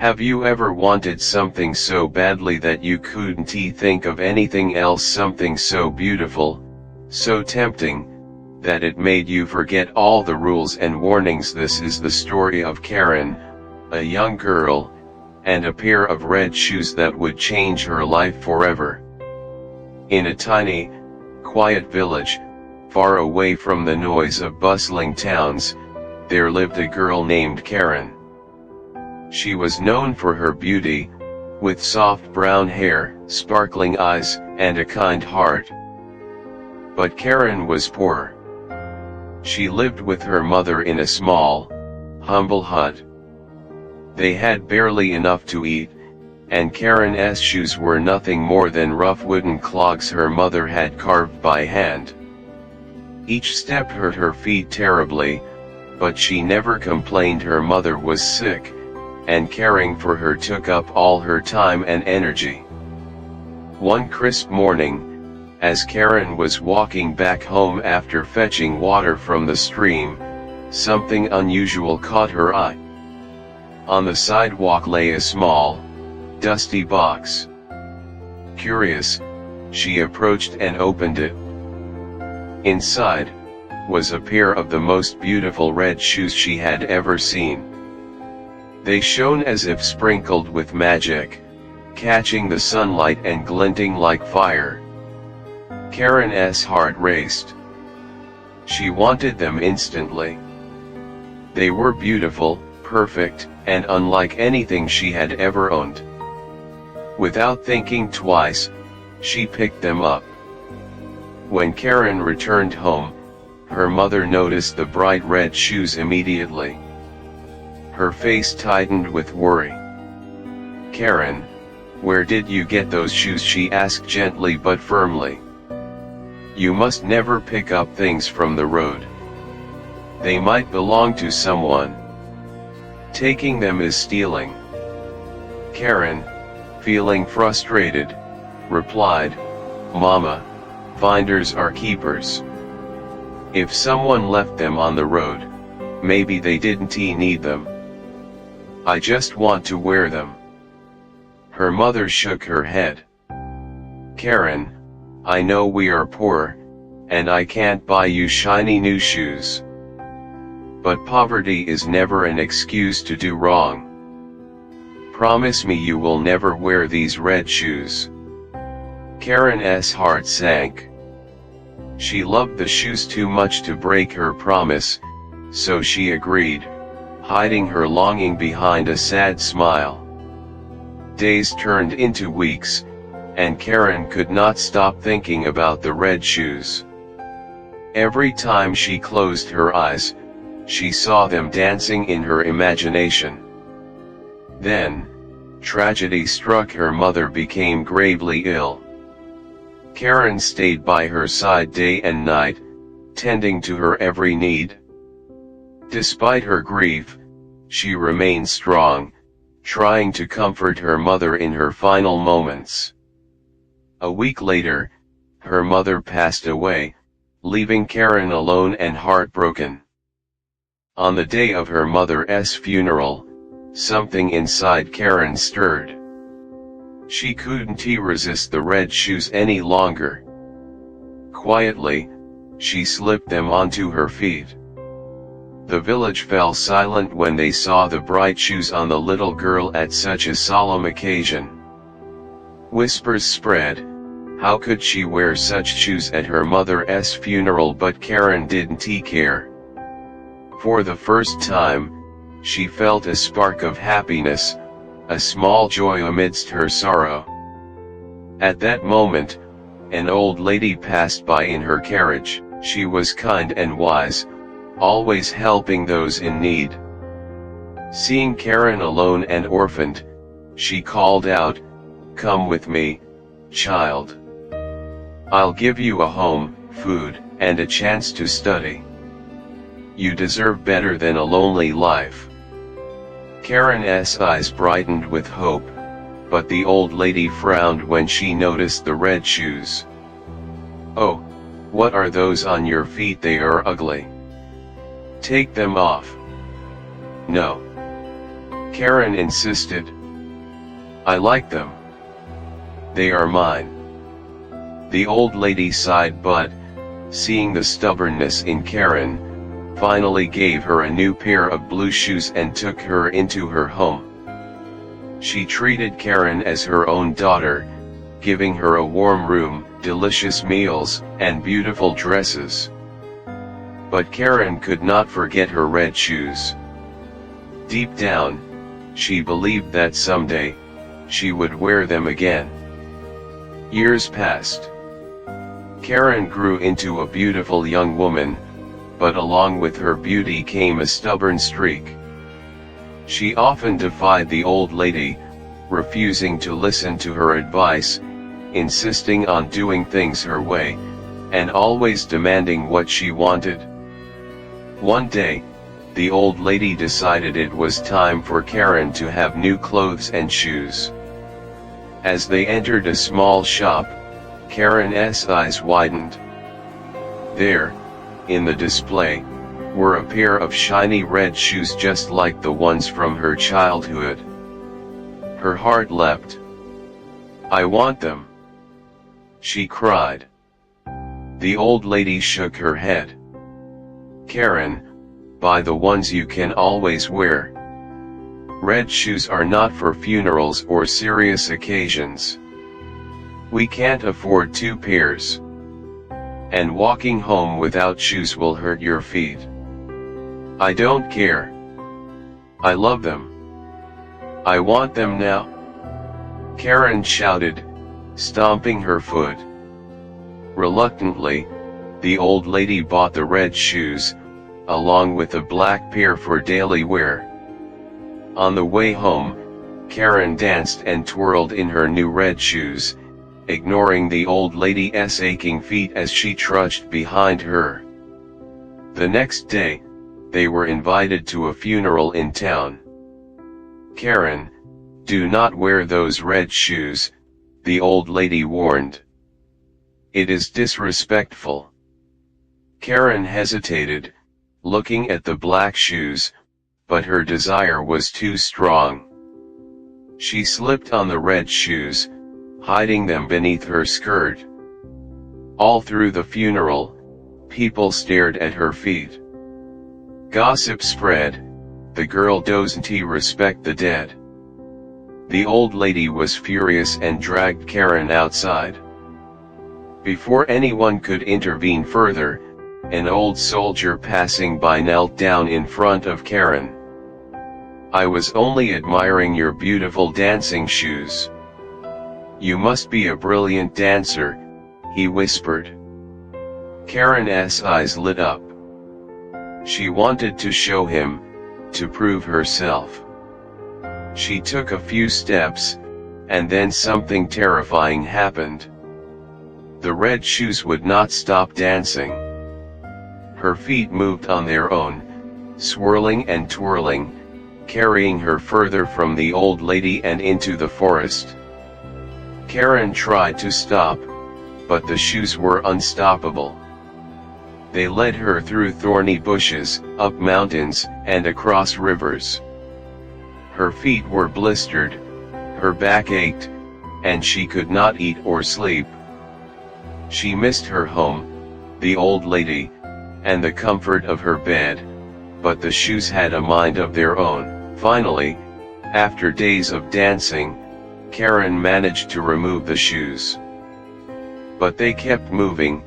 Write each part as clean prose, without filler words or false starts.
Have you ever wanted something so badly that you couldn't think of anything else, something so beautiful, so tempting, that it made you forget all the rules and warnings? This is the story of Karen, a young girl, and a pair of red shoes that would change her life forever. In a tiny, quiet village, far away from the noise of bustling towns, there lived a girl named Karen. She was known for her beauty, with soft brown hair, sparkling eyes, and a kind heart. But Karen was poor. She lived with her mother in a small, humble hut. They had barely enough to eat, and Karen's shoes were nothing more than rough wooden clogs her mother had carved by hand. Each step hurt her feet terribly, but she never complained. Her mother was sick, and caring for her took up all her time and energy. One crisp morning, as Karen was walking back home after fetching water from the stream, something unusual caught her eye. On the sidewalk lay a small, dusty box. Curious, she approached and opened it. Inside was a pair of the most beautiful red shoes she had ever seen. They shone as if sprinkled with magic, catching the sunlight and glinting like fire. Karen's heart raced. She wanted them instantly. They were beautiful, perfect, and unlike anything she had ever owned. Without thinking twice, she picked them up. When Karen returned home, her mother noticed the bright red shoes immediately. Her face tightened with worry. "Karen, where did you get those shoes?" she asked gently but firmly. "You must never pick up things from the road. They might belong to someone. Taking them is stealing." Karen, feeling frustrated, replied, "Mama, finders are keepers. If someone left them on the road, maybe they didn't need them. I just want to wear them." Her mother shook her head. "Karen, I know we are poor, and I can't buy you shiny new shoes. But poverty is never an excuse to do wrong. Promise me you will never wear these red shoes." Karen's heart sank. She loved the shoes too much to break her promise, so she agreed, hiding her longing behind a sad smile. Days turned into weeks, and Karen could not stop thinking about the red shoes. Every time she closed her eyes, she saw them dancing in her imagination. Then, tragedy struck. Her mother became gravely ill. Karen stayed by her side day and night, tending to her every need. Despite her grief, she remained strong, trying to comfort her mother in her final moments. A week later, her mother passed away, leaving Karen alone and heartbroken. On the day of her mother's funeral, something inside Karen stirred. She couldn't resist the red shoes any longer. Quietly, she slipped them onto her feet. The village fell silent when they saw the bright shoes on the little girl at such a solemn occasion. Whispers spread. How could she wear such shoes at her mother's funeral? But Karen didn't care. For the first time, she felt a spark of happiness, a small joy amidst her sorrow. At that moment, an old lady passed by in her carriage. She was kind and wise, always helping those in need. Seeing Karen alone and orphaned, she called out, "Come with me, child. I'll give you a home, food, and a chance to study. You deserve better than a lonely life." Karen's eyes brightened with hope, but the old lady frowned when she noticed the red shoes. "Oh, what are those on your feet? They are ugly. Take them off." "No. Karen insisted. I like them. They are mine. The old lady sighed, but, seeing the stubbornness in Karen, finally gave her a new pair of blue shoes and took her into her home. She treated Karen as her own daughter, giving her a warm room, delicious meals, and beautiful dresses. But Karen could not forget her red shoes. Deep down, she believed that someday, she would wear them again. Years passed. Karen grew into a beautiful young woman, but along with her beauty came a stubborn streak. She often defied the old lady, refusing to listen to her advice, insisting on doing things her way, and always demanding what she wanted. One day, the old lady decided it was time for Karen to have new clothes and shoes. As they entered a small shop, Karen's eyes widened. There, in the display, were a pair of shiny red shoes just like the ones from her childhood. Her heart leapt. I want them, she cried. The old lady shook her head. Karen, buy the ones you can always wear. Red shoes are not for funerals or serious occasions. We can't afford 2 pairs. And walking home without shoes will hurt your feet. I don't care. I love them. I want them now. Karen shouted, stomping her foot. Reluctantly, the old lady bought the red shoes, along with a black pair for daily wear. On the way home, Karen danced and twirled in her new red shoes, ignoring the old lady's aching feet as she trudged behind her. The next day, they were invited to a funeral in town. Karen, do not wear those red shoes, the old lady warned. It is disrespectful. Karen hesitated, looking at the black shoes, but her desire was too strong. She slipped on the red shoes, hiding them beneath her skirt. All through the funeral, people stared at her feet. Gossip spread, the girl doesn't respect the dead. The old lady was furious and dragged Karen outside. Before anyone could intervene further, an old soldier passing by knelt down in front of Karen. I was only admiring your beautiful dancing shoes. You must be a brilliant dancer, he whispered. Karen's eyes lit up. She wanted to show him, to prove herself. She took a few steps, and then something terrifying happened. The red shoes would not stop dancing. Her feet moved on their own, swirling and twirling, carrying her further from the old lady and into the forest. Karen tried to stop, but the shoes were unstoppable. They led her through thorny bushes, up mountains, and across rivers. Her feet were blistered, her back ached, and she could not eat or sleep. She missed her home, the old lady, and the comfort of her bed, but the shoes had a mind of their own. Finally, after days of dancing, Karen managed to remove the shoes. But they kept moving,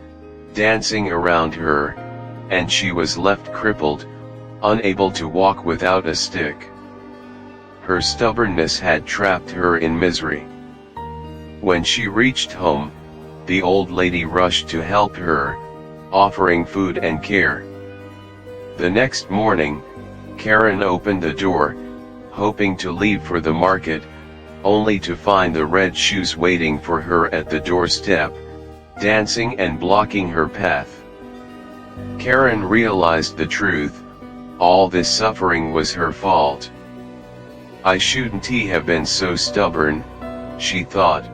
dancing around her, and she was left crippled, unable to walk without a stick. Her stubbornness had trapped her in misery. When she reached home, the old lady rushed to help her, offering food and care. The next morning, Karen opened the door, hoping to leave for the market, only to find the red shoes waiting for her at the doorstep, dancing and blocking her path. Karen realized the truth, all this suffering was her fault. I shouldn't have been so stubborn, she thought.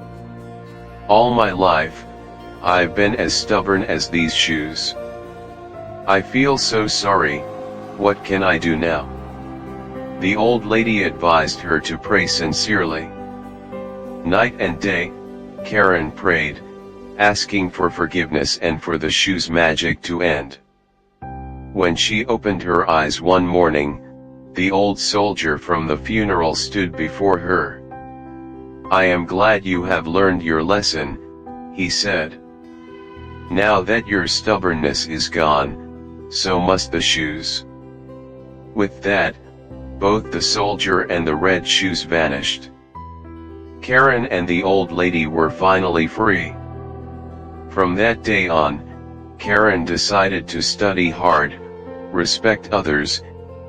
All my life, I've been as stubborn as these shoes. I feel so sorry, what can I do now? The old lady advised her to pray sincerely. Night and day, Karen prayed, asking for forgiveness and for the shoe's magic to end. When she opened her eyes one morning, the old soldier from the funeral stood before her. "I am glad you have learned your lesson," he said. "Now that your stubbornness is gone, so must the shoes." With that, both the soldier and the red shoes vanished. Karen and the old lady were finally free. From that day on, Karen decided to study hard, respect others,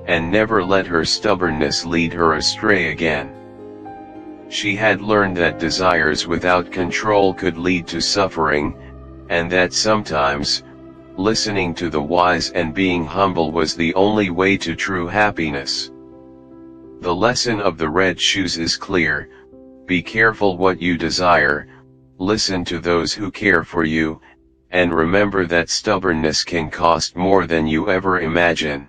and never let her stubbornness lead her astray again. She had learned that desires without control could lead to suffering, and that sometimes, listening to the wise and being humble was the only way to true happiness. The lesson of the red shoes is clear: be careful what you desire, listen to those who care for you, and remember that stubbornness can cost more than you ever imagine.